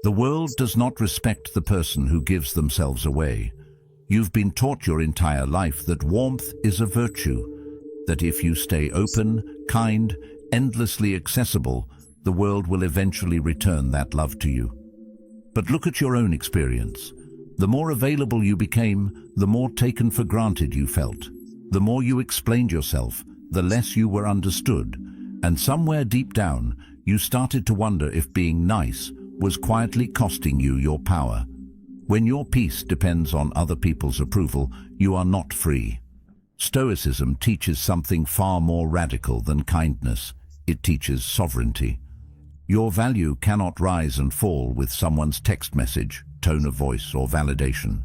The world does not respect the person who gives themselves away. You've been taught your entire life that warmth is a virtue, that if you stay open, kind, endlessly accessible, the world will eventually return that love to you. But look at your own experience. The more available you became, the more taken for granted you felt. The more you explained yourself, the less you were understood. And somewhere deep down, you started to wonder if being nice was quietly costing you your power. When your peace depends on other people's approval, you are not free. Stoicism teaches something far more radical than kindness. It teaches sovereignty. Your value cannot rise and fall with someone's text message, tone of voice, or validation.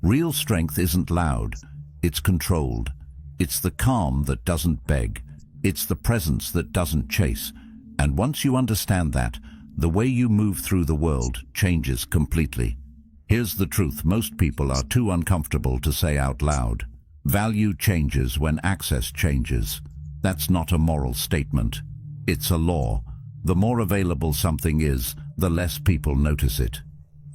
Real strength isn't loud, it's controlled. It's the calm that doesn't beg. It's the presence that doesn't chase. And once you understand that, the way you move through the world changes completely. Here's the truth most people are too uncomfortable to say out loud. Value changes when access changes. That's not a moral statement. It's a law. The more available something is, the less people notice it.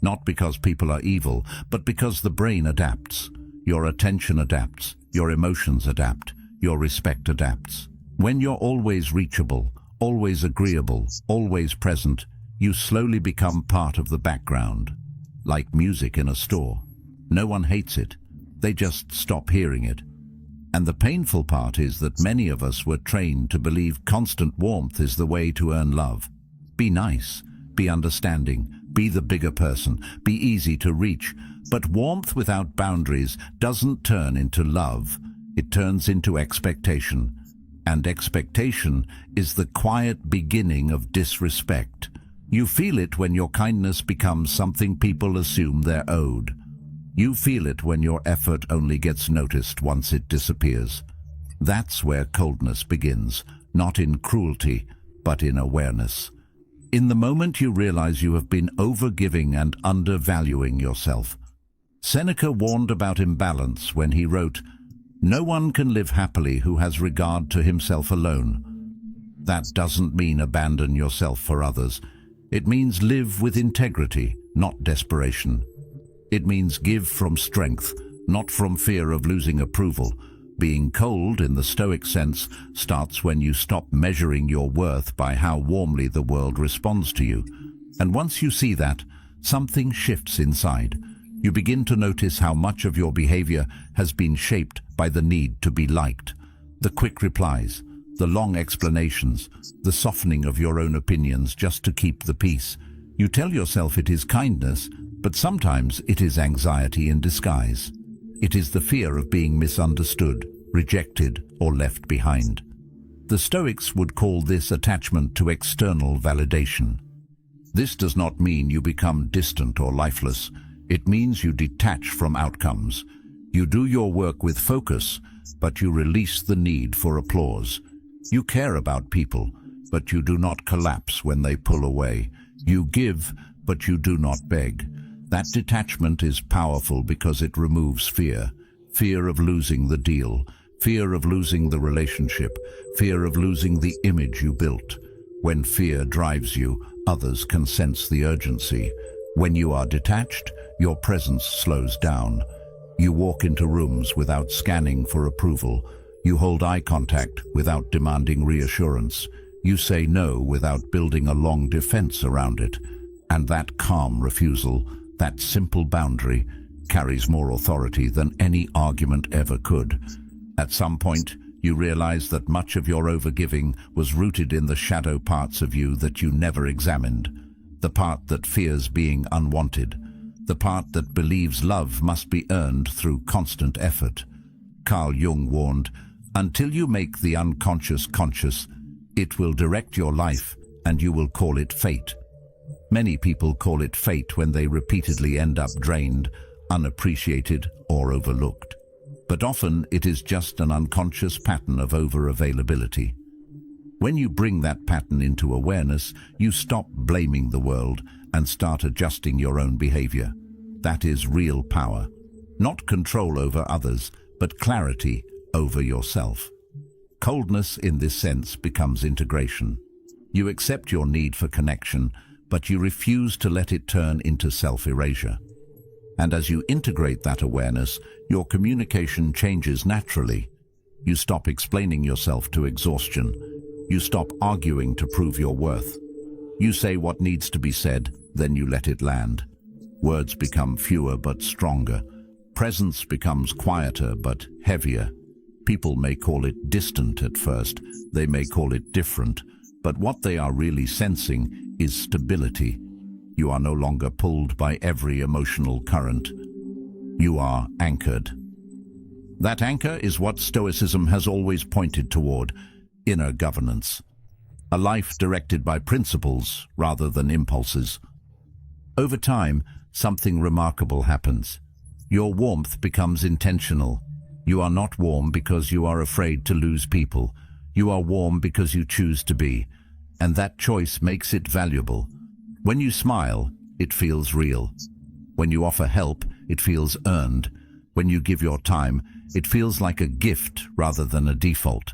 Not because people are evil, but because the brain adapts. Your attention adapts. Your emotions adapt. Your respect adapts. When you're always reachable, always agreeable, always present, you slowly become part of the background. Like music in a store. No one hates it. They just stop hearing it. And the painful part is that many of us were trained to believe constant warmth is the way to earn love. Be nice, be understanding, be the bigger person, be easy to reach. But warmth without boundaries doesn't turn into love. It turns into expectation. And expectation is the quiet beginning of disrespect. You feel it when your kindness becomes something people assume they're owed. You feel it when your effort only gets noticed once it disappears. That's where coldness begins, not in cruelty, but in awareness. In the moment you realize you have been overgiving and undervaluing yourself. Seneca warned about imbalance when he wrote, "No one can live happily who has regard to himself alone." That doesn't mean abandon yourself for others. It means live with integrity, not desperation. It means give from strength, not from fear of losing approval. Being cold, in the Stoic sense, starts when you stop measuring your worth by how warmly the world responds to you. And once you see that, something shifts inside. You begin to notice how much of your behavior has been shaped by the need to be liked. The quick replies, the long explanations, the softening of your own opinions just to keep the peace. You tell yourself it is kindness, but sometimes it is anxiety in disguise. It is the fear of being misunderstood, rejected, or left behind. The Stoics would call this attachment to external validation. This does not mean you become distant or lifeless. It means you detach from outcomes. You do your work with focus, but you release the need for applause. You care about people, but you do not collapse when they pull away. You give, but you do not beg. That detachment is powerful because it removes fear. Fear of losing the deal, fear of losing the relationship, fear of losing the image you built. When fear drives you, others can sense the urgency. When you are detached, your presence slows down. You walk into rooms without scanning for approval. You hold eye contact without demanding reassurance. You say no without building a long defense around it. And that calm refusal, that simple boundary, carries more authority than any argument ever could. At some point, you realize that much of your overgiving was rooted in the shadow parts of you that you never examined. The part that fears being unwanted. The part that believes love must be earned through constant effort. Carl Jung warned, "Until you make the unconscious conscious, it will direct your life and you will call it fate." Many people call it fate when they repeatedly end up drained, unappreciated, or overlooked. But often it is just an unconscious pattern of over-availability. When you bring that pattern into awareness, you stop blaming the world and start adjusting your own behavior. That is real power. Not control over others, but clarity over yourself. Coldness in this sense becomes integration. You accept your need for connection, but you refuse to let it turn into self-erasure. And as you integrate that awareness, your communication changes naturally. You stop explaining yourself to exhaustion. You stop arguing to prove your worth. You say what needs to be said, then you let it land. Words become fewer but stronger. Presence becomes quieter but heavier. People may call it distant at first, they may call it different, but what they are really sensing is stability. You are no longer pulled by every emotional current. You are anchored. That anchor is what Stoicism has always pointed toward: inner governance. A life directed by principles rather than impulses. Over time, something remarkable happens. Your warmth becomes intentional. You are not warm because you are afraid to lose people. You are warm because you choose to be, and that choice makes it valuable. When you smile, it feels real. When you offer help, it feels earned. When you give your time, it feels like a gift rather than a default.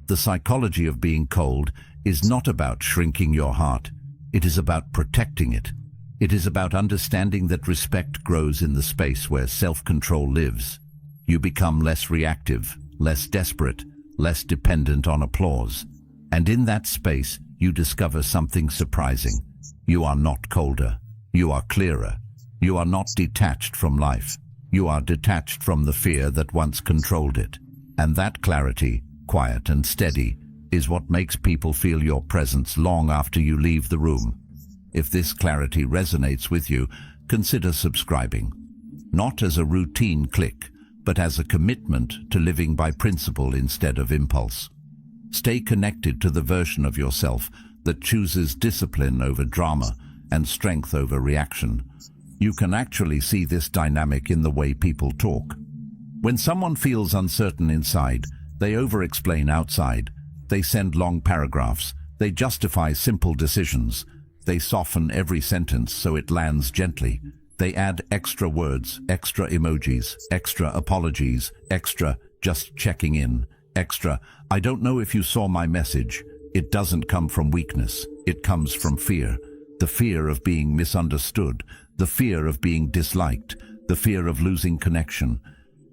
The psychology of being cold is not about shrinking your heart. It is about protecting it. It is about understanding that respect grows in the space where self-control lives. You become less reactive, less desperate, less dependent on applause. And in that space, you discover something surprising. You are not colder. You are clearer. You are not detached from life. You are detached from the fear that once controlled it. And that clarity, quiet and steady, is what makes people feel your presence long after you leave the room. If this clarity resonates with you, consider subscribing. Not as a routine click, but as a commitment to living by principle instead of impulse. Stay connected to the version of yourself that chooses discipline over drama and strength over reaction. You can actually see this dynamic in the way people talk. When someone feels uncertain inside, they over-explain outside. They send long paragraphs. They justify simple decisions. They soften every sentence so it lands gently. They add extra words, extra emojis, extra apologies, extra just checking in, extra I don't know if you saw my message. It doesn't come from weakness. It comes from fear. The fear of being misunderstood, the fear of being disliked, the fear of losing connection.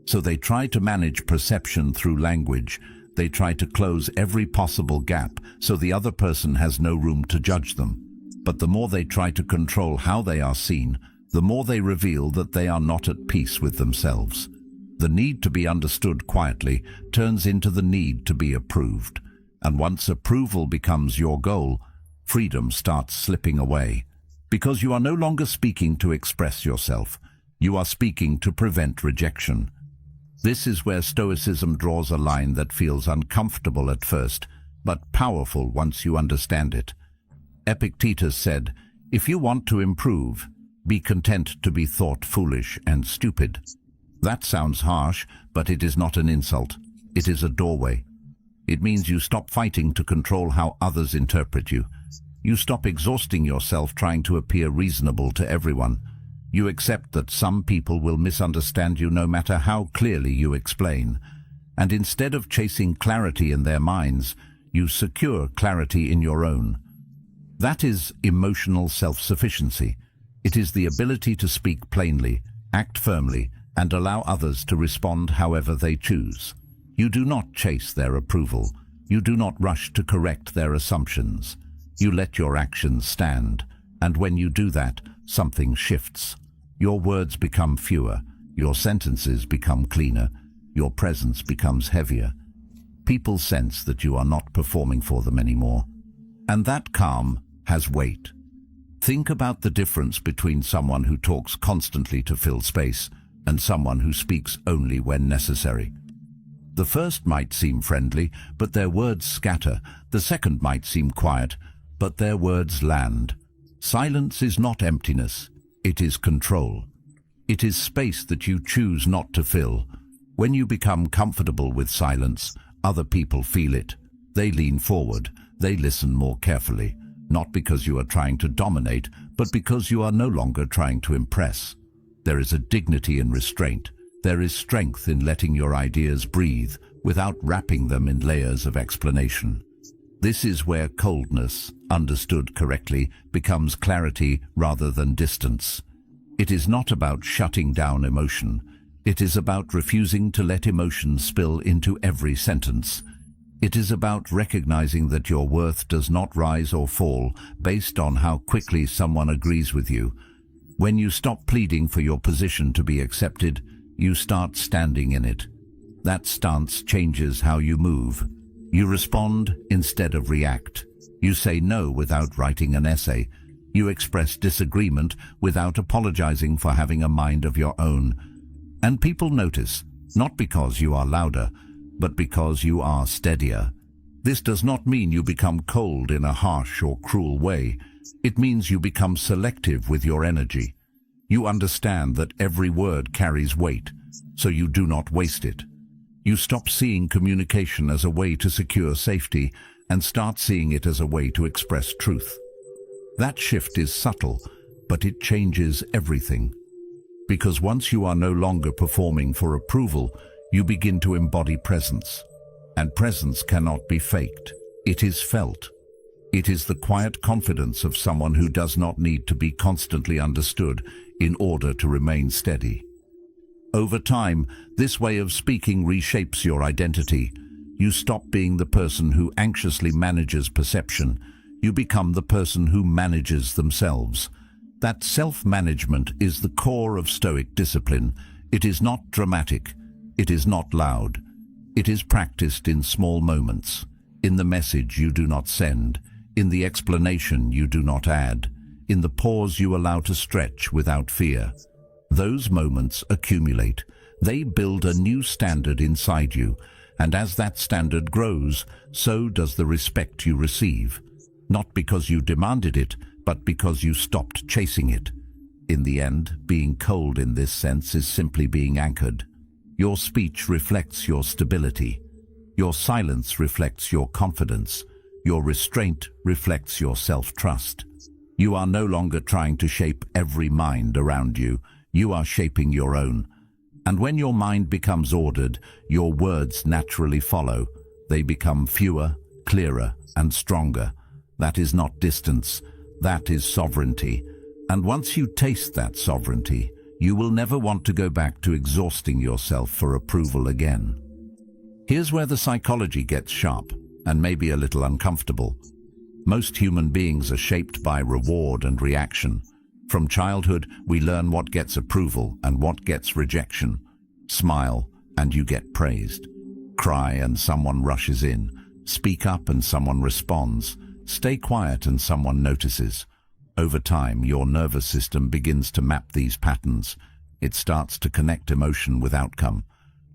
So they try to manage perception through language. They try to close every possible gap so the other person has no room to judge them. But the more they try to control how they are seen, the more they reveal that they are not at peace with themselves. The need to be understood quietly turns into the need to be approved. And once approval becomes your goal, freedom starts slipping away. Because you are no longer speaking to express yourself. You are speaking to prevent rejection. This is where Stoicism draws a line that feels uncomfortable at first, but powerful once you understand it. Epictetus said, "If you want to improve, be content to be thought foolish and stupid." That sounds harsh, but it is not an insult. It is a doorway. It means you stop fighting to control how others interpret you. You stop exhausting yourself trying to appear reasonable to everyone. You accept that some people will misunderstand you no matter how clearly you explain. And instead of chasing clarity in their minds, you secure clarity in your own. That is emotional self-sufficiency. It is the ability to speak plainly, act firmly, and allow others to respond however they choose. You do not chase their approval. You do not rush to correct their assumptions. You let your actions stand, and when you do that, something shifts. Your words become fewer, your sentences become cleaner, your presence becomes heavier. People sense that you are not performing for them anymore. And that calm has weight. Think about the difference between someone who talks constantly to fill space and someone who speaks only when necessary. The first might seem friendly, but their words scatter. The second might seem quiet, but their words land. Silence is not emptiness. It is control. It is space that you choose not to fill. When you become comfortable with silence, other people feel it. They lean forward. They listen more carefully, not because you are trying to dominate, but because you are no longer trying to impress. There is a dignity in restraint. There is strength in letting your ideas breathe without wrapping them in layers of explanation. This is where coldness, understood correctly, becomes clarity rather than distance. It is not about shutting down emotion. It is about refusing to let emotion spill into every sentence. It is about recognizing that your worth does not rise or fall based on how quickly someone agrees with you. When you stop pleading for your position to be accepted, you start standing in it. That stance changes how you move. You respond instead of react. You say no without writing an essay. You express disagreement without apologizing for having a mind of your own. And people notice, not because you are louder, but because you are steadier. This does not mean you become cold in a harsh or cruel way. It means you become selective with your energy. You understand that every word carries weight, so you do not waste it. You stop seeing communication as a way to secure safety and start seeing it as a way to express truth. That shift is subtle, but it changes everything. Because once you are no longer performing for approval, you begin to embody presence. And presence cannot be faked. It is felt. It is the quiet confidence of someone who does not need to be constantly understood in order to remain steady. Over time, this way of speaking reshapes your identity. You stop being the person who anxiously manages perception. You become the person who manages themselves. That self-management is the core of Stoic discipline. It is not dramatic. It is not loud. It is practiced in small moments, in the message you do not send, in the explanation you do not add, in the pause you allow to stretch without fear. Those moments accumulate. They build a new standard inside you, and as that standard grows, so does the respect you receive. Not because you demanded it, but because you stopped chasing it. In the end, being cold in this sense is simply being anchored. Your speech reflects your stability. Your silence reflects your confidence. Your restraint reflects your self-trust. You are no longer trying to shape every mind around you. You are shaping your own. And when your mind becomes ordered, your words naturally follow. They become fewer, clearer, and stronger. That is not distance. That is sovereignty. And once you taste that sovereignty, you will never want to go back to exhausting yourself for approval again. Here's where the psychology gets sharp, and maybe a little uncomfortable. Most human beings are shaped by reward and reaction. From childhood, we learn what gets approval and what gets rejection. Smile, and you get praised. Cry, and someone rushes in. Speak up, and someone responds. Stay quiet, and someone notices. Over time, your nervous system begins to map these patterns. It starts to connect emotion with outcome.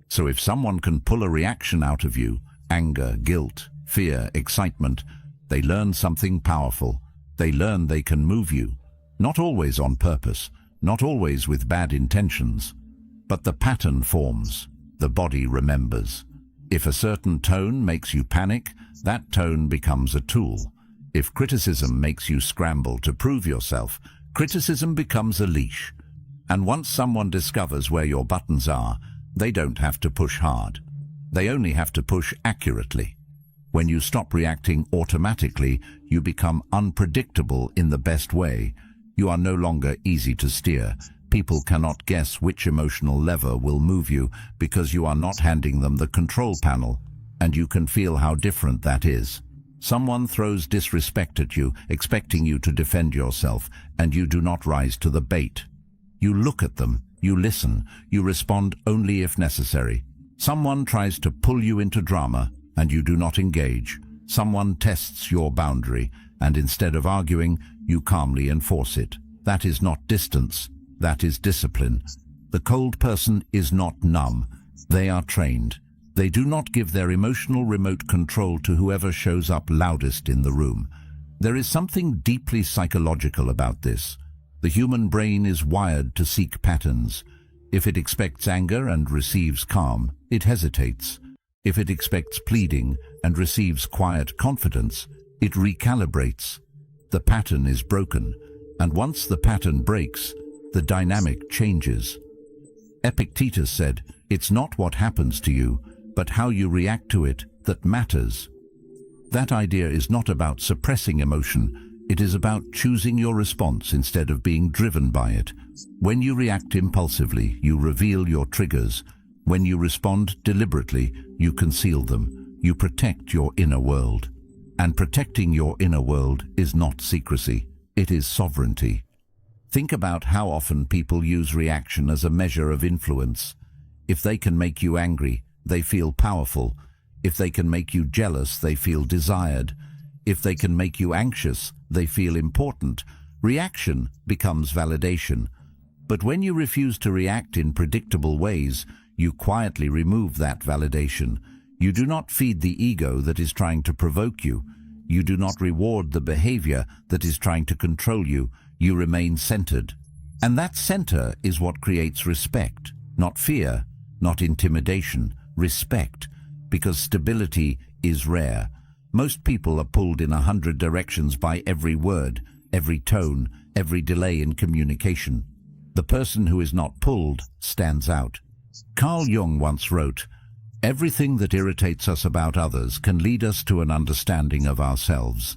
So if someone can pull a reaction out of you, anger, guilt, fear, excitement, they learn something powerful. They learn they can move you. Not always on purpose, not always with bad intentions. But the pattern forms. The body remembers. If a certain tone makes you panic, that tone becomes a tool. If criticism makes you scramble to prove yourself, criticism becomes a leash. And once someone discovers where your buttons are, they don't have to push hard. They only have to push accurately. When you stop reacting automatically, you become unpredictable in the best way. You are no longer easy to steer. People cannot guess which emotional lever will move you because you are not handing them the control panel, and you can feel how different that is. Someone throws disrespect at you, expecting you to defend yourself, and you do not rise to the bait. You look at them, you listen, you respond only if necessary. Someone tries to pull you into drama, and you do not engage. Someone tests your boundary, and instead of arguing, you calmly enforce it. That is not distance, that is discipline. The cold person is not numb. They are trained. They do not give their emotional remote control to whoever shows up loudest in the room. There is something deeply psychological about this. The human brain is wired to seek patterns. If it expects anger and receives calm, it hesitates. If it expects pleading and receives quiet confidence, it recalibrates. The pattern is broken, and once the pattern breaks, the dynamic changes. Epictetus said, "It's not what happens to you, but how you react to it that matters." That idea is not about suppressing emotion. It is about choosing your response instead of being driven by it. When you react impulsively, you reveal your triggers. When you respond deliberately, you conceal them. You protect your inner world. And protecting your inner world is not secrecy. It is sovereignty. Think about how often people use reaction as a measure of influence. If they can make you angry, they feel powerful. If they can make you jealous, they feel desired. If they can make you anxious, they feel important. Reaction becomes validation. But when you refuse to react in predictable ways, you quietly remove that validation. You do not feed the ego that is trying to provoke you. You do not reward the behavior that is trying to control you. You remain centered. And that center is what creates respect, not fear, not intimidation, respect, because stability is rare. Most people are pulled in 100 directions by every word, every tone, every delay in communication. The person who is not pulled stands out. Carl Jung once wrote, "Everything that irritates us about others can lead us to an understanding of ourselves."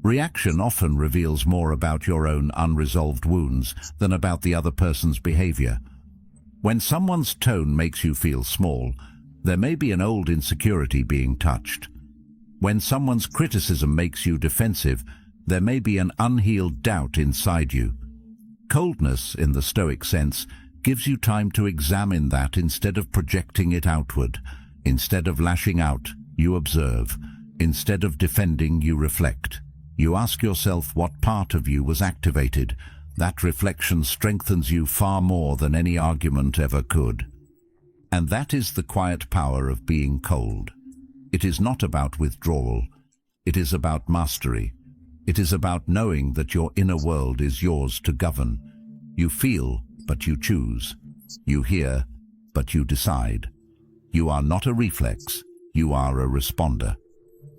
Reaction often reveals more about your own unresolved wounds than about the other person's behavior. When someone's tone makes you feel small, there may be an old insecurity being touched. When someone's criticism makes you defensive, there may be an unhealed doubt inside you. Coldness, in the Stoic sense, gives you time to examine that instead of projecting it outward. Instead of lashing out, you observe. Instead of defending, you reflect. You ask yourself what part of you was activated. That reflection strengthens you far more than any argument ever could. And that is the quiet power of being cold. It is not about withdrawal. It is about mastery. It is about knowing that your inner world is yours to govern. You feel, but you choose. You hear, but you decide. You are not a reflex. You are a responder.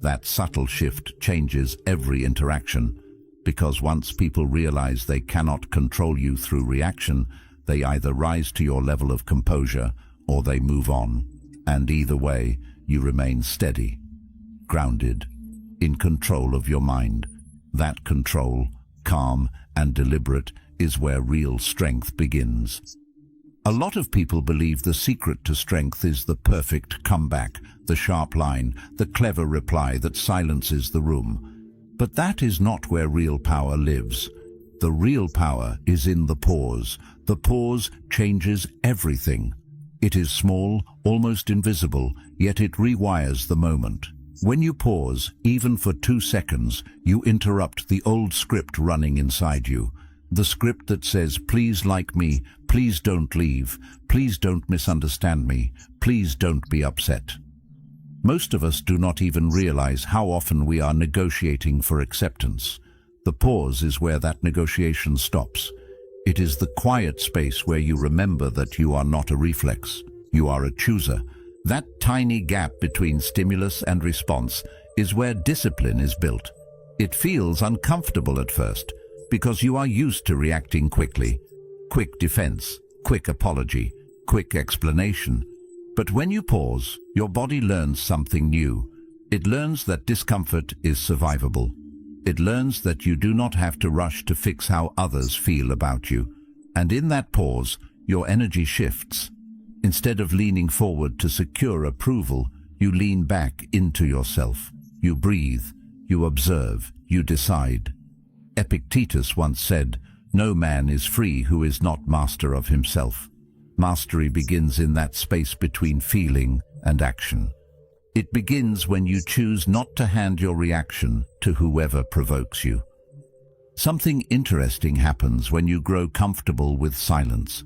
That subtle shift changes every interaction, because once people realize they cannot control you through reaction, they either rise to your level of composure or they move on. And either way, you remain steady, grounded, in control of your mind. That control, calm and deliberate, is where real strength begins. A lot of people believe the secret to strength is the perfect comeback, the sharp line, the clever reply that silences the room. But that is not where real power lives. The real power is in the pause. The pause changes everything. It is small, almost invisible, yet it rewires the moment. When you pause, even for 2 seconds, you interrupt the old script running inside you. The script that says, "Please like me, please don't leave, please don't misunderstand me, please don't be upset." Most of us do not even realize how often we are negotiating for acceptance. The pause is where that negotiation stops. It is the quiet space where you remember that you are not a reflex. You are a chooser. That tiny gap between stimulus and response is where discipline is built. It feels uncomfortable at first, because you are used to reacting quickly. Quick defense, quick apology, quick explanation. But when you pause, your body learns something new. It learns that discomfort is survivable. It learns that you do not have to rush to fix how others feel about you. And in that pause, your energy shifts. Instead of leaning forward to secure approval, you lean back into yourself. You breathe, you observe, you decide. Epictetus once said, "No man is free who is not master of himself." Mastery begins in that space between feeling and action. It begins when you choose not to hand your reaction to whoever provokes you. Something interesting happens when you grow comfortable with silence.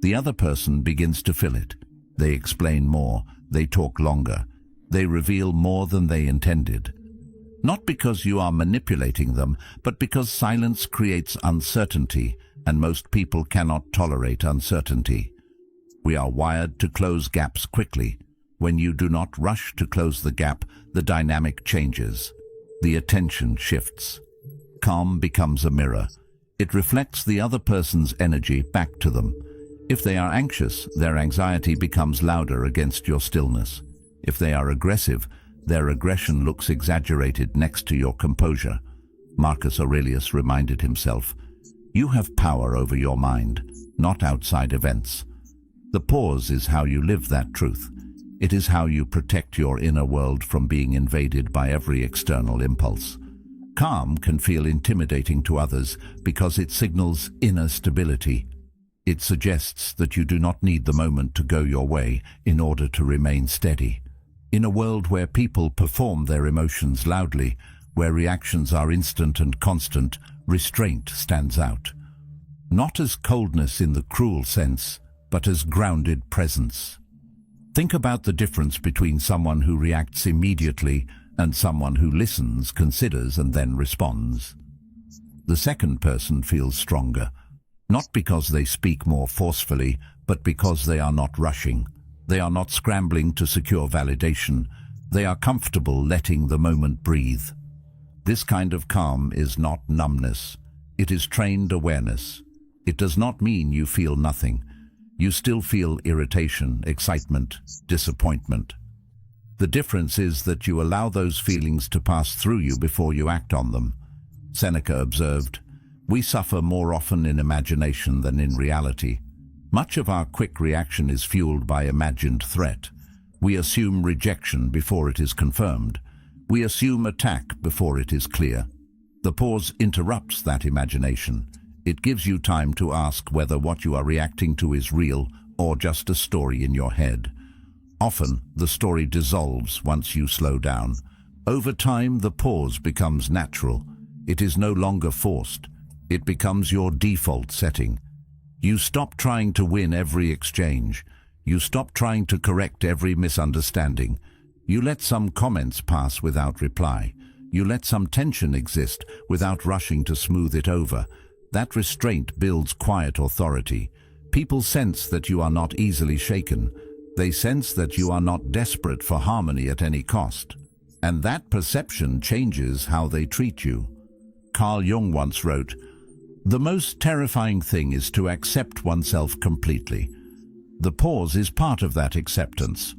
The other person begins to fill it. They explain more, they talk longer, they reveal more than they intended. Not because you are manipulating them, but because silence creates uncertainty, and most people cannot tolerate uncertainty. We are wired to close gaps quickly. When you do not rush to close the gap, the dynamic changes. The attention shifts. Calm becomes a mirror. It reflects the other person's energy back to them. If they are anxious, their anxiety becomes louder against your stillness. If they are aggressive, Their aggression looks exaggerated next to your composure. Marcus Aurelius reminded himself, "You have power over your mind, not outside events." The pause is how you live that truth. It is how you protect your inner world from being invaded by every external impulse. Calm can feel intimidating to others because it signals inner stability. It suggests that you do not need the moment to go your way in order to remain steady. In a world where people perform their emotions loudly, where reactions are instant and constant, restraint stands out. Not as coldness in the cruel sense, but as grounded presence. Think about the difference between someone who reacts immediately and someone who listens, considers, and then responds. The second person feels stronger, not because they speak more forcefully, but because they are not rushing. They are not scrambling to secure validation. They are comfortable letting the moment breathe. This kind of calm is not numbness. It is trained awareness. It does not mean you feel nothing. You still feel irritation, excitement, disappointment. The difference is that you allow those feelings to pass through you before you act on them. Seneca observed, "We suffer more often in imagination than in reality." Much of our quick reaction is fueled by imagined threat. We assume rejection before it is confirmed. We assume attack before it is clear. The pause interrupts that imagination. It gives you time to ask whether what you are reacting to is real or just a story in your head. Often, the story dissolves once you slow down. Over time, the pause becomes natural. It is no longer forced. It becomes your default setting. You stop trying to win every exchange. You stop trying to correct every misunderstanding. You let some comments pass without reply. You let some tension exist without rushing to smooth it over. That restraint builds quiet authority. People sense that you are not easily shaken. They sense that you are not desperate for harmony at any cost. And that perception changes how they treat you. Carl Jung once wrote, "The most terrifying thing is to accept oneself completely." The pause is part of that acceptance.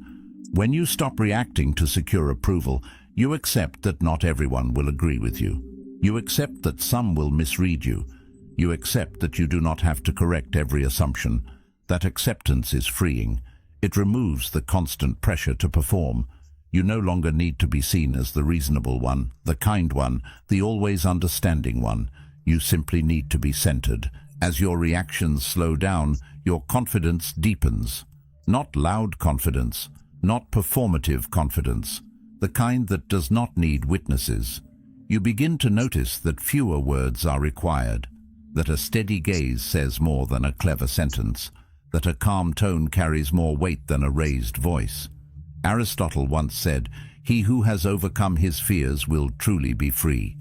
When you stop reacting to secure approval, you accept that not everyone will agree with you. You accept that some will misread you. You accept that you do not have to correct every assumption. That acceptance is freeing. It removes the constant pressure to perform. You no longer need to be seen as the reasonable one, the kind one, the always understanding one. You simply need to be centered. As your reactions slow down, your confidence deepens. Not loud confidence, not performative confidence, the kind that does not need witnesses. You begin to notice that fewer words are required, that a steady gaze says more than a clever sentence, that a calm tone carries more weight than a raised voice. Aristotle once said, "He who has overcome his fears will truly be free."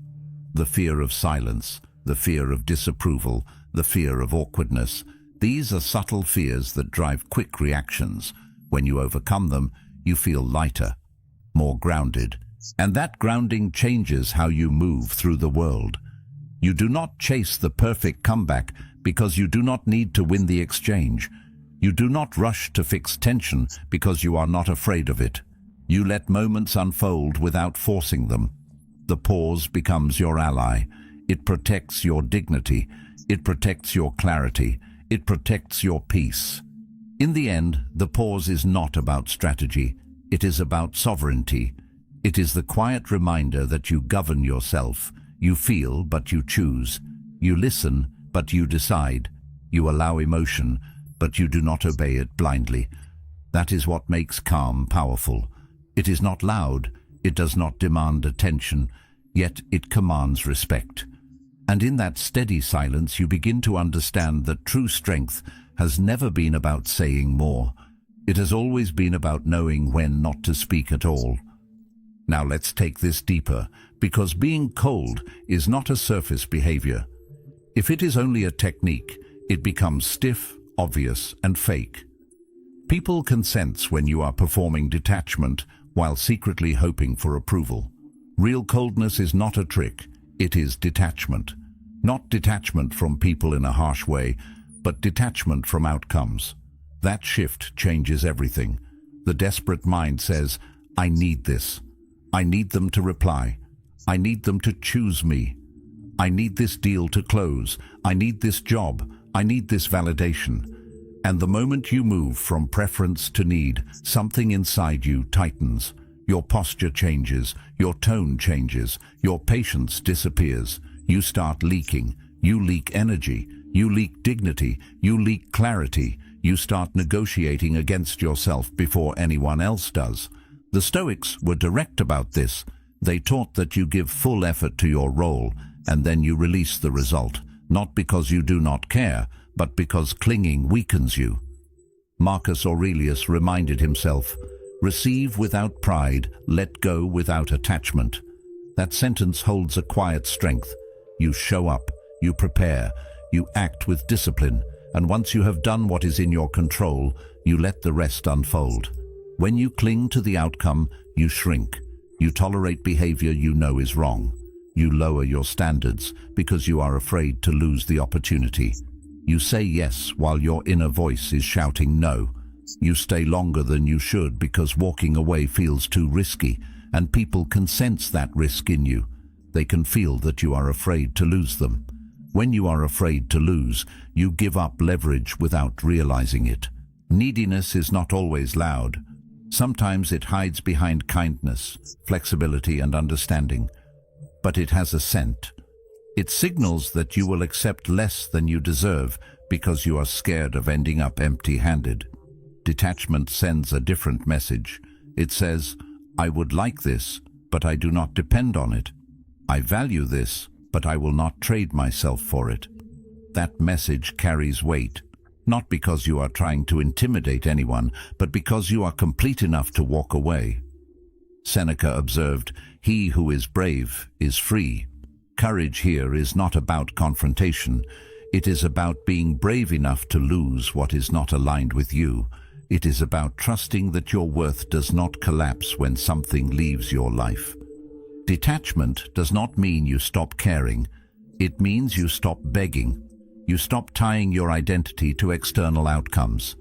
The fear of silence, the fear of disapproval, the fear of awkwardness, these are subtle fears that drive quick reactions. When you overcome them, you feel lighter, more grounded, and that grounding changes how you move through the world. You do not chase the perfect comeback because you do not need to win the exchange. You do not rush to fix tension because you are not afraid of it. You let moments unfold without forcing them. The pause becomes your ally. It protects your dignity. It protects your clarity. It protects your peace. In the end, the pause is not about strategy. It is about sovereignty. It is the quiet reminder that you govern yourself. You feel, but you choose. You listen, but you decide. You allow emotion, but you do not obey it blindly. That is what makes calm powerful. It is not loud. It does not demand attention, yet it commands respect. And in that steady silence, you begin to understand that true strength has never been about saying more. It has always been about knowing when not to speak at all. Now let's take this deeper, because being cold is not a surface behavior. If it is only a technique, it becomes stiff, obvious, and fake. People can sense when you are performing detachment while secretly hoping for approval. Real coldness is not a trick, it is detachment. Not detachment from people in a harsh way, but detachment from outcomes. That shift changes everything. The desperate mind says, "I need this." I need them to reply. I need them to choose me. I need this deal to close. I need this job. I need this validation. And the moment you move from preference to need, something inside you tightens. Your posture changes, your tone changes, your patience disappears. You start leaking. You leak energy. You leak dignity. You leak clarity. You start negotiating against yourself before anyone else does. The Stoics were direct about this. They taught that you give full effort to your role, and then you release the result, not because you do not care, but because clinging weakens you. Marcus Aurelius reminded himself, "Receive without pride, let go without attachment." That sentence holds a quiet strength. You show up, you prepare, you act with discipline, and once you have done what is in your control, you let the rest unfold. When you cling to the outcome, you shrink. You tolerate behavior you know is wrong. You lower your standards because you are afraid to lose the opportunity. You say yes while your inner voice is shouting no. You stay longer than you should because walking away feels too risky, and people can sense that risk in you. They can feel that you are afraid to lose them. When you are afraid to lose, you give up leverage without realizing it. Neediness is not always loud. Sometimes it hides behind kindness, flexibility, and understanding. But it has a scent. It signals that you will accept less than you deserve because you are scared of ending up empty-handed. Detachment sends a different message. It says, "I would like this, but I do not depend on it. I value this, but I will not trade myself for it." That message carries weight, not because you are trying to intimidate anyone, but because you are complete enough to walk away. Seneca observed, "He who is brave is free." Courage here is not about confrontation. It is about being brave enough to lose what is not aligned with you. It is about trusting that your worth does not collapse when something leaves your life. Detachment does not mean you stop caring. It means you stop begging. You stop tying your identity to external outcomes.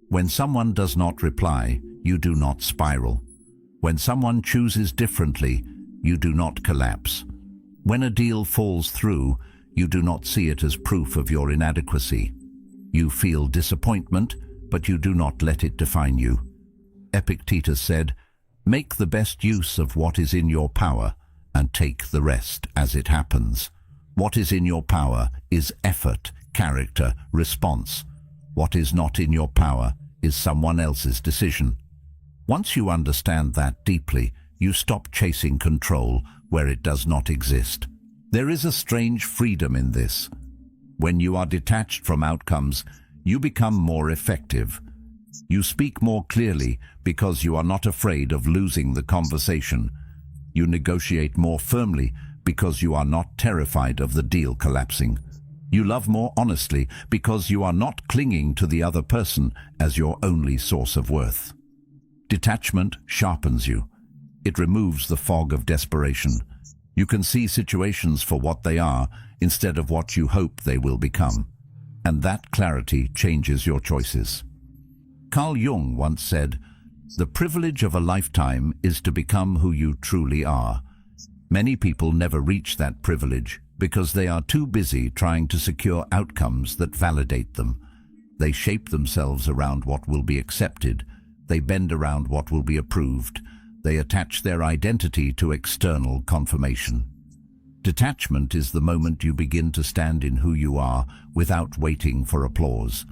When someone does not reply, you do not spiral. When someone chooses differently, you do not collapse. When a deal falls through, you do not see it as proof of your inadequacy. You feel disappointment, but you do not let it define you. Epictetus said, "Make the best use of what is in your power and take the rest as it happens." What is in your power is effort, character, response. What is not in your power is someone else's decision. Once you understand that deeply, you stop chasing control where it does not exist. There is a strange freedom in this. When you are detached from outcomes, you become more effective. You speak more clearly because you are not afraid of losing the conversation. You negotiate more firmly because you are not terrified of the deal collapsing. You love more honestly because you are not clinging to the other person as your only source of worth. Detachment sharpens you. It removes the fog of desperation. You can see situations for what they are instead of what you hope they will become. And that clarity changes your choices. Carl Jung once said, "The privilege of a lifetime is to become who you truly are." Many people never reach that privilege because they are too busy trying to secure outcomes that validate them. They shape themselves around what will be accepted. They bend around what will be approved. They attach their identity to external confirmation. Detachment is the moment you begin to stand in who you are without waiting for applause.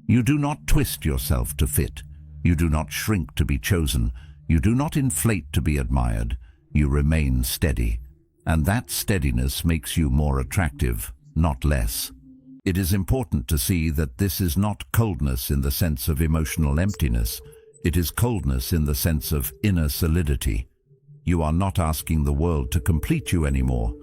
You do not twist yourself to fit. You do not shrink to be chosen. You do not inflate to be admired. You remain steady. And that steadiness makes you more attractive, not less. It is important to see that this is not coldness in the sense of emotional emptiness. It is coldness in the sense of inner solidity. You are not asking the world to complete you anymore.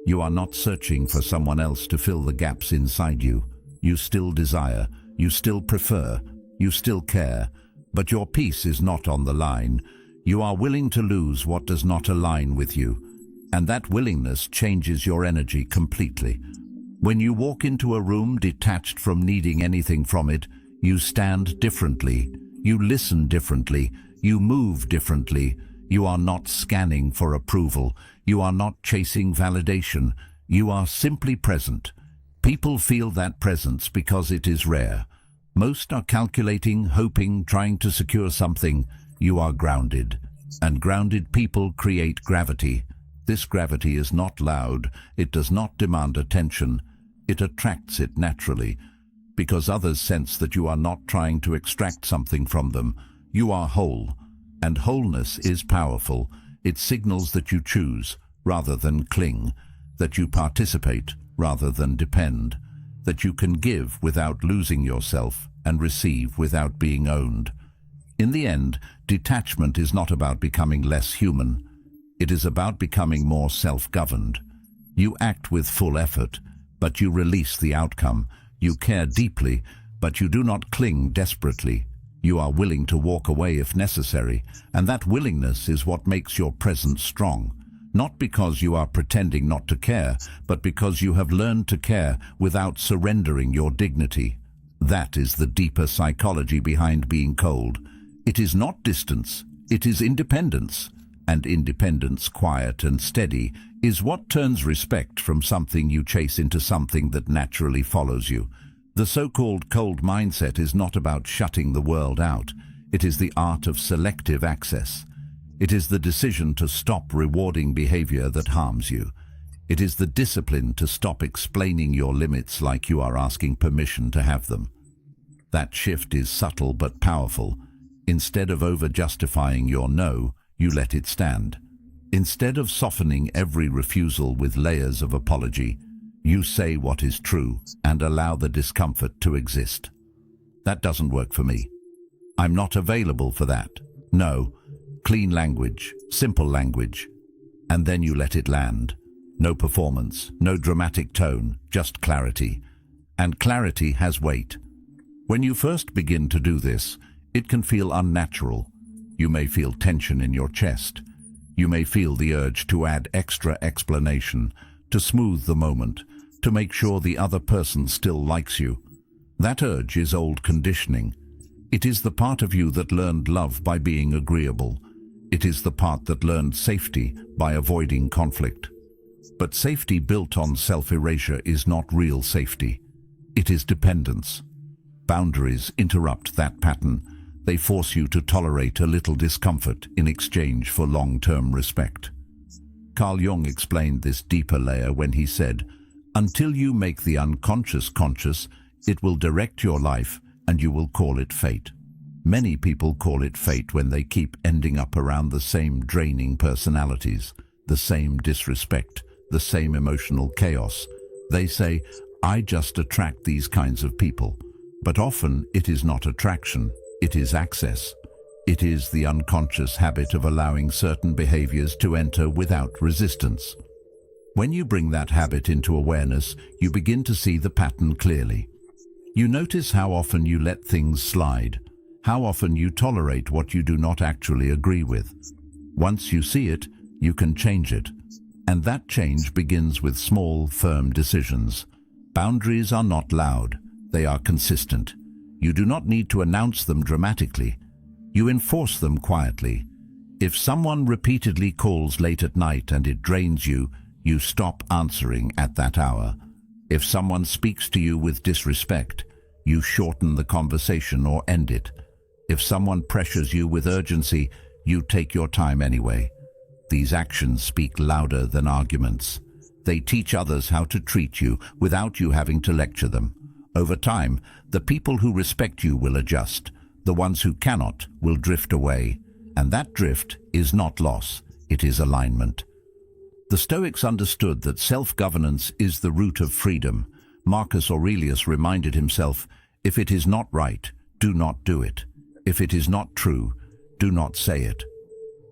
You are not searching for someone else to fill the gaps inside you. You still desire, you still prefer, you still care, but your peace is not on the line. You are willing to lose what does not align with you, and that willingness changes your energy completely. When you walk into a room detached from needing anything from it, you stand differently, you listen differently, you move differently, You are not scanning for approval. You are not chasing validation. You are simply present. People feel that presence because it is rare. Most are calculating, hoping, trying to secure something. You are grounded. And grounded people create gravity. This gravity is not loud. It does not demand attention. It attracts it naturally. Because others sense that you are not trying to extract something from them. You are whole. And wholeness is powerful. It signals that you choose rather than cling, that you participate rather than depend, that you can give without losing yourself and receive without being owned. In the end, detachment is not about becoming less human. It is about becoming more self-governed. You act with full effort, but you release the outcome. You care deeply, but you do not cling desperately. You are willing to walk away if necessary, and that willingness is what makes your presence strong. Not because you are pretending not to care, but because you have learned to care without surrendering your dignity. That is the deeper psychology behind being cold. It is not distance, it is independence. And independence, quiet and steady, is what turns respect from something you chase into something that naturally follows you. The so-called cold mindset is not about shutting the world out. It is the art of selective access. It is the decision to stop rewarding behavior that harms you. It is the discipline to stop explaining your limits like you are asking permission to have them. That shift is subtle but powerful. Instead of over-justifying your no, you let it stand. Instead of softening every refusal with layers of apology, you say what is true and allow the discomfort to exist. That doesn't work for me. I'm not available for that. No. Clean language, simple language. And then you let it land. No performance, no dramatic tone, just clarity. And clarity has weight. When you first begin to do this, it can feel unnatural. You may feel tension in your chest. You may feel the urge to add extra explanation, to smooth the moment, to make sure the other person still likes you. That urge is old conditioning. It is the part of you that learned love by being agreeable. It is the part that learned safety by avoiding conflict. But safety built on self-erasure is not real safety. It is dependence. Boundaries interrupt that pattern. They force you to tolerate a little discomfort in exchange for long-term respect. Carl Jung explained this deeper layer when he said, "Until you make the unconscious conscious, it will direct your life and you will call it fate." Many people call it fate when they keep ending up around the same draining personalities, the same disrespect, the same emotional chaos. They say, "I just attract these kinds of people." But often it is not attraction. It is access. It is the unconscious habit of allowing certain behaviors to enter without resistance. When you bring that habit into awareness, you begin to see the pattern clearly. You notice how often you let things slide, how often you tolerate what you do not actually agree with. Once you see it, you can change it. And that change begins with small, firm decisions. Boundaries are not loud. They are consistent. You do not need to announce them dramatically. You enforce them quietly. If someone repeatedly calls late at night and it drains you, you stop answering at that hour. If someone speaks to you with disrespect, you shorten the conversation or end it. If someone pressures you with urgency, you take your time anyway. These actions speak louder than arguments. They teach others how to treat you without you having to lecture them. Over time, the people who respect you will adjust. The ones who cannot will drift away. And that drift is not loss, it is alignment. The Stoics understood that self-governance is the root of freedom. Marcus Aurelius reminded himself, "If it is not right, do not do it. If it is not true, do not say it."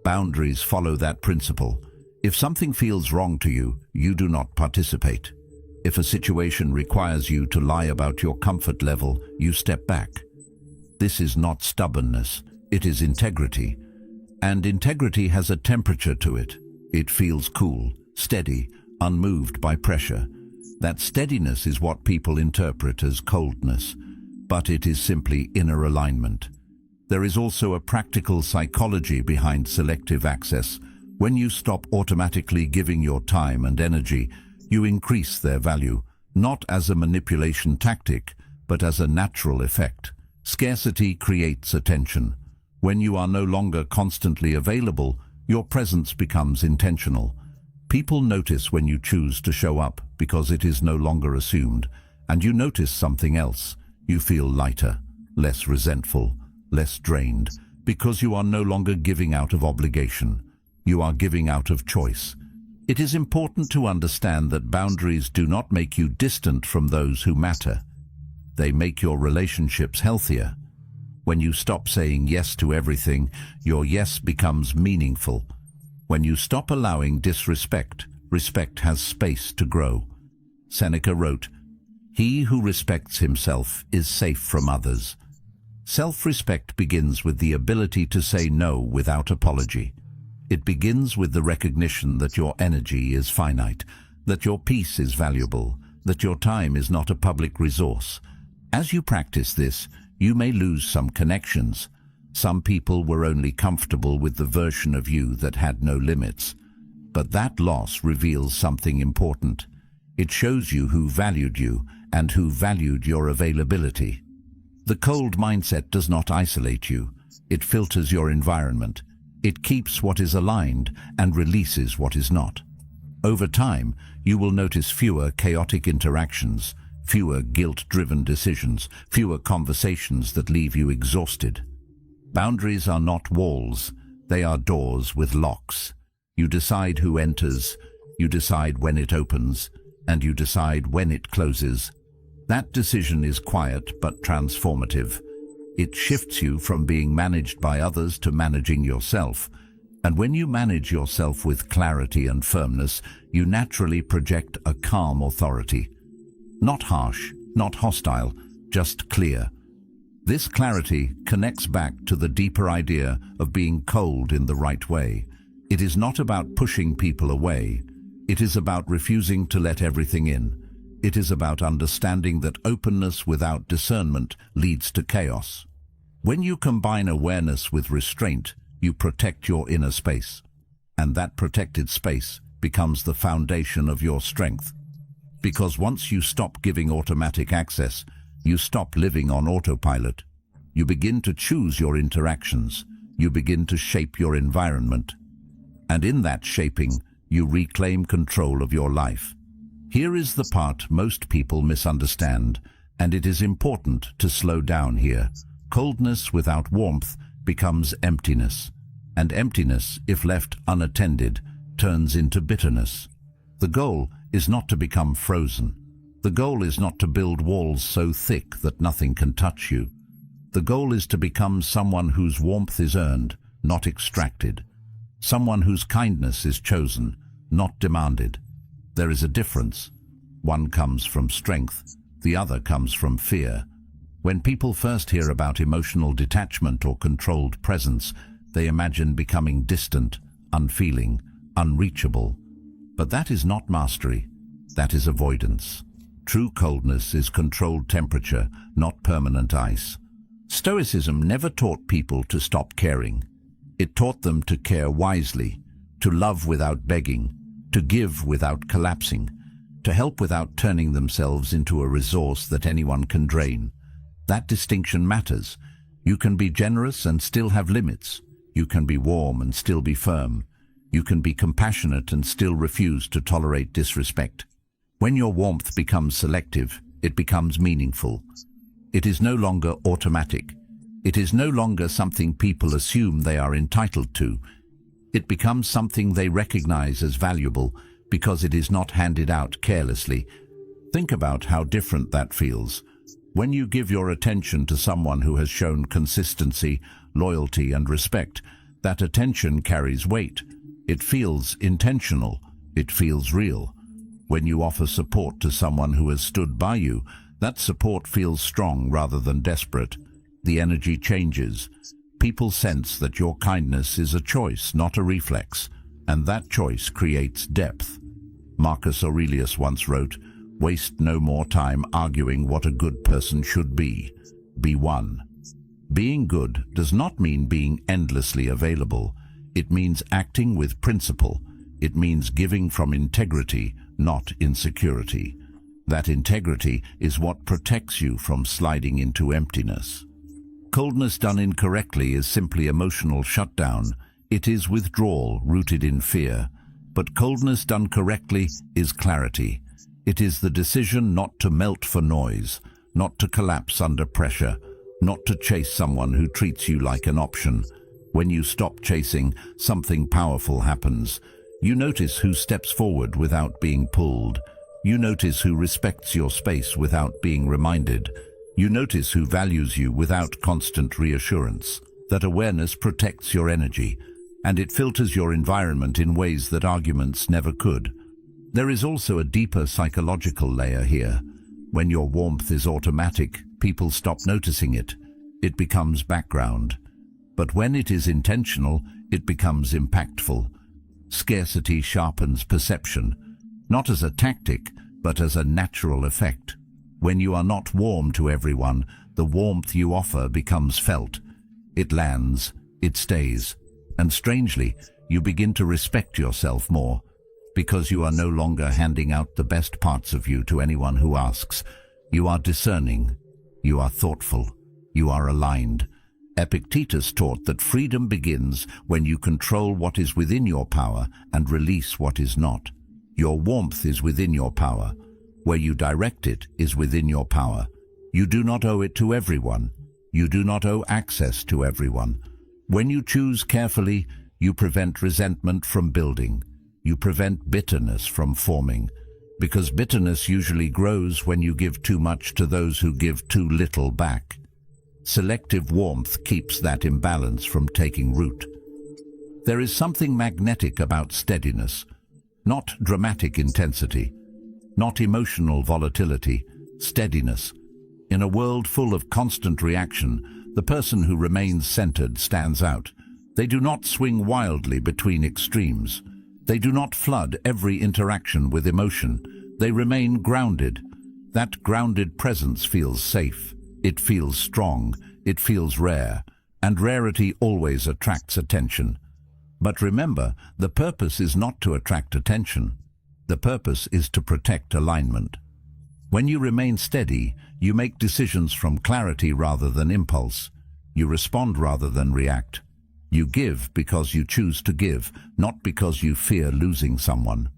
Boundaries follow that principle. If something feels wrong to you, you do not participate. If a situation requires you to lie about your comfort level, you step back. This is not stubbornness, it is integrity. And integrity has a temperature to it. It feels cool, steady, unmoved by pressure. That steadiness is what people interpret as coldness, but it is simply inner alignment. There is also a practical psychology behind selective access. When you stop automatically giving your time and energy, you increase their value, not as a manipulation tactic, but as a natural effect. Scarcity creates attention. When you are no longer constantly available, your presence becomes intentional. People notice when you choose to show up because it is no longer assumed, and you notice something else. You feel lighter, less resentful, less drained, because you are no longer giving out of obligation. You are giving out of choice. It is important to understand that boundaries do not make you distant from those who matter. They make your relationships healthier. When you stop saying yes to everything, your yes becomes meaningful. When you stop allowing disrespect, respect has space to grow. Seneca wrote, "He who respects himself is safe from others." Self-respect begins with the ability to say no without apology. It begins with the recognition that your energy is finite, that your peace is valuable, that your time is not a public resource. As you practice this, you may lose some connections. Some people were only comfortable with the version of you that had no limits. But that loss reveals something important. It shows you who valued you and who valued your availability. The cold mindset does not isolate you. It filters your environment. It keeps what is aligned and releases what is not. Over time, you will notice fewer chaotic interactions, fewer guilt-driven decisions, fewer conversations that leave you exhausted. Boundaries are not walls, they are doors with locks. You decide who enters, you decide when it opens, and you decide when it closes. That decision is quiet but transformative. It shifts you from being managed by others to managing yourself. And when you manage yourself with clarity and firmness, you naturally project a calm authority. Not harsh, not hostile, just clear. This clarity connects back to the deeper idea of being cold in the right way. It is not about pushing people away. It is about refusing to let everything in. It is about understanding that openness without discernment leads to chaos. When you combine awareness with restraint, you protect your inner space. And that protected space becomes the foundation of your strength. Because once you stop giving automatic access, you stop living on autopilot. You begin to choose your interactions. You begin to shape your environment. And in that shaping, you reclaim control of your life. Here is the part most people misunderstand, and it is important to slow down here. Coldness without warmth becomes emptiness, and emptiness, if left unattended, turns into bitterness. The goal is not to become frozen. The goal is not to build walls so thick that nothing can touch you. The goal is to become someone whose warmth is earned, not extracted. Someone whose kindness is chosen, not demanded. There is a difference. One comes from strength, the other comes from fear. When people first hear about emotional detachment or controlled presence, they imagine becoming distant, unfeeling, unreachable. But that is not mastery, that is avoidance. True coldness is controlled temperature, not permanent ice. Stoicism never taught people to stop caring. It taught them to care wisely, to love without begging, to give without collapsing, to help without turning themselves into a resource that anyone can drain. That distinction matters. You can be generous and still have limits. You can be warm and still be firm. You can be compassionate and still refuse to tolerate disrespect. When your warmth becomes selective, it becomes meaningful. It is no longer automatic. It is no longer something people assume they are entitled to. It becomes something they recognize as valuable because it is not handed out carelessly. Think about how different that feels. When you give your attention to someone who has shown consistency, loyalty, and respect, that attention carries weight. It feels intentional. It feels real. When you offer support to someone who has stood by you, that support feels strong rather than desperate. The energy changes. People sense that your kindness is a choice, not a reflex, and that choice creates depth. Marcus Aurelius once wrote, "Waste no more time arguing what a good person should be. Be one." Being good does not mean being endlessly available. It means acting with principle. It means giving from integrity, not insecurity. That integrity is what protects you from sliding into emptiness. Coldness done incorrectly is simply emotional shutdown. It is withdrawal rooted in fear. But coldness done correctly is clarity. It is the decision not to melt for noise, not to collapse under pressure, not to chase someone who treats you like an option. When you stop chasing, something powerful happens. You notice who steps forward without being pulled. You notice who respects your space without being reminded. You notice who values you without constant reassurance. That awareness protects your energy, and it filters your environment in ways that arguments never could. There is also a deeper psychological layer here. When your warmth is automatic, people stop noticing it. It becomes background. But when it is intentional, it becomes impactful. Scarcity sharpens perception, not as a tactic, but as a natural effect. When you are not warm to everyone, the warmth you offer becomes felt. It lands, it stays, and strangely, you begin to respect yourself more, because you are no longer handing out the best parts of you to anyone who asks. You are discerning, you are thoughtful, you are aligned. Epictetus taught that freedom begins when you control what is within your power and release what is not. Your warmth is within your power. Where you direct it is within your power. You do not owe it to everyone. You do not owe access to everyone. When you choose carefully, you prevent resentment from building. You prevent bitterness from forming. Because bitterness usually grows when you give too much to those who give too little back. Selective warmth keeps that imbalance from taking root. There is something magnetic about steadiness, not dramatic intensity, not emotional volatility, steadiness. In a world full of constant reaction, the person who remains centered stands out. They do not swing wildly between extremes. They do not flood every interaction with emotion. They remain grounded. That grounded presence feels safe. It feels strong. It feels rare. And rarity always attracts attention. But remember, the purpose is not to attract attention. The purpose is to protect alignment. When you remain steady, you make decisions from clarity rather than impulse. You respond rather than react. You give because you choose to give, not because you fear losing someone.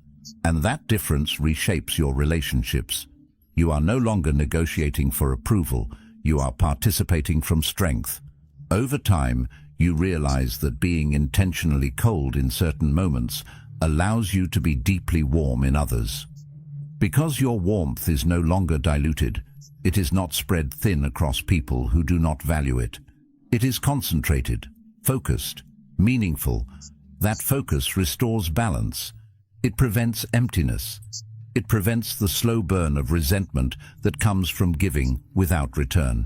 And that difference reshapes your relationships. You are no longer negotiating for approval. You are participating from strength. Over time, you realize that being intentionally cold in certain moments allows you to be deeply warm in others. Because your warmth is no longer diluted, it is not spread thin across people who do not value it. It is concentrated, focused, meaningful. That focus restores balance. It prevents emptiness. It prevents the slow burn of resentment that comes from giving without return.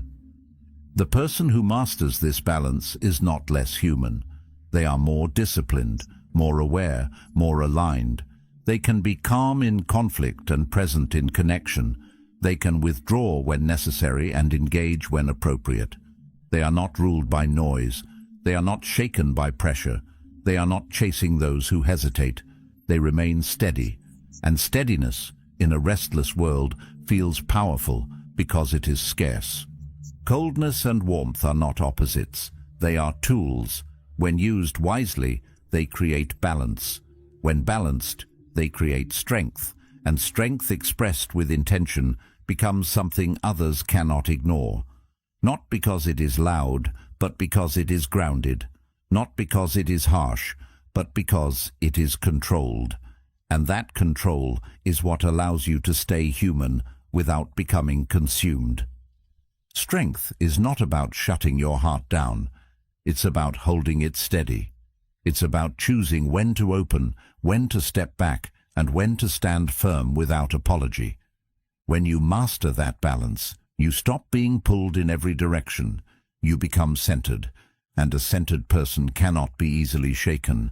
The person who masters this balance is not less human. They are more disciplined, more aware, more aligned. They can be calm in conflict and present in connection. They can withdraw when necessary and engage when appropriate. They are not ruled by noise. They are not shaken by pressure. They are not chasing those who hesitate. They remain steady. And steadiness, in a restless world, feels powerful because it is scarce. Coldness and warmth are not opposites. They are tools. When used wisely, they create balance. When balanced, they create strength. And strength expressed with intention becomes something others cannot ignore. Not because it is loud, but because it is grounded. Not because it is harsh, but because it is controlled. And that control is what allows you to stay human without becoming consumed. Strength is not about shutting your heart down. It's about holding it steady. It's about choosing when to open, when to step back, and when to stand firm without apology. When you master that balance, you stop being pulled in every direction. You become centered, and a centered person cannot be easily shaken.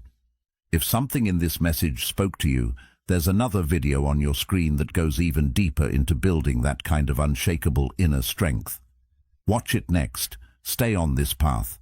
If something in this message spoke to you, there's another video on your screen that goes even deeper into building that kind of unshakable inner strength. Watch it next, Stay on this path.